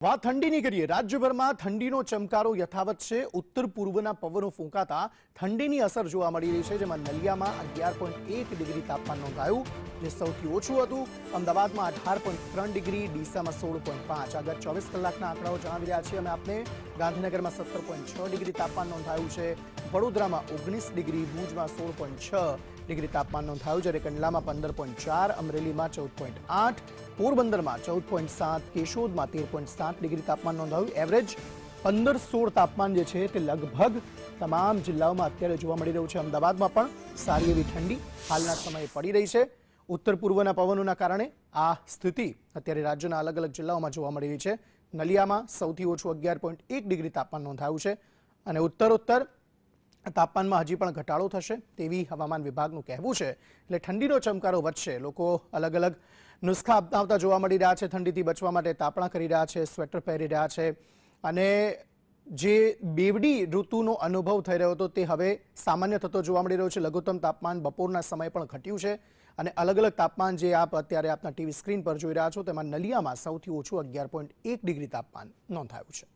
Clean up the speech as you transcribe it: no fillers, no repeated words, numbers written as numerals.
વાત ઠંડીની કરીએ। રાજ્યભરમાં ઠંડીનો ચમકારો યથાવત છે। ઉત્તર પૂર્વના પવનો ફૂંકાતા ઠંડીની અસર જોવા મળી રહી છે, જેમાં નલિયામાં 11.1 ડિગ્રી તાપમાન નોંધાયું, જે સૌથી ઓછું હતું। અમદાવાદમાં 18.3 ડિગ્રી, ડીસામાં 16.5। આગળ 24 કલાકના આંકડાઓ જણાવી રહ્યા છીએ અમે આપને। ગાંધીનગરમાં 17.6 ડિગ્રી તાપમાન નોંધાયું છે। વડોદરામાં 19 ડિગ્રી, ભુજમાં 16.6 ડિગ્રી તાપમાન નોંધાયું, જ્યારે કંડલામાં 15.4, અમરેલીમાં 14.8, પોરબંદરમાં 14.7, કેશોદમાં 13.7 ડિગ્રી તાપમાન નોંધાયું। એવરેજ 15-16 તાપમાન જે છે તે લગભગ તમામ જિલ્લાઓમાં અત્યારે જોવા મળી રહ્યું છે। અમદાવાદમાં પણ સારી એવી ઠંડી હાલના સમયે પડી રહી છે। ઉત્તર પૂર્વના પવનોના કારણે આ સ્થિતિ અત્યારે રાજ્યના અલગ અલગ જિલ્લાઓમાં જોવા મળી રહી છે। નલિયામાં સૌથી ઓછું 11.1 ડિગ્રી તાપમાન નોંધાયું છે અને ઉત્તરોત્તર તાપમાનમાં હજી પણ ઘટાડો થશે તેવી હવામાન વિભાગનું કહેવું છે। એટલે ઠંડીનો ચમકારો વધશે। લોકો અલગ અલગ નુસ્ખા અપનાવતા જોવા મળી રહ્યા છે। ઠંડીથી બચવા માટે તાપણા કરી રહ્યા છે, સ્વેટર પહેરી રહ્યા છે અને જે બેવડી ઋતુનો અનુભવ થઈ રહ્યો હતો તે હવે સામાન્ય થતો જોવા મળી રહ્યો છે। લઘુત્તમ તાપમાન બપોરના સમયે પણ ઘટ્યું છે અને અલગ અલગ તાપમાન જે આપ અત્યારે આપના ટીવી સ્ક્રીન પર જોઈ રહ્યા છો તેમાં નલિયામાં સૌથી ઓછું 11.1 ડિગ્રી તાપમાન નોંધાયું છે।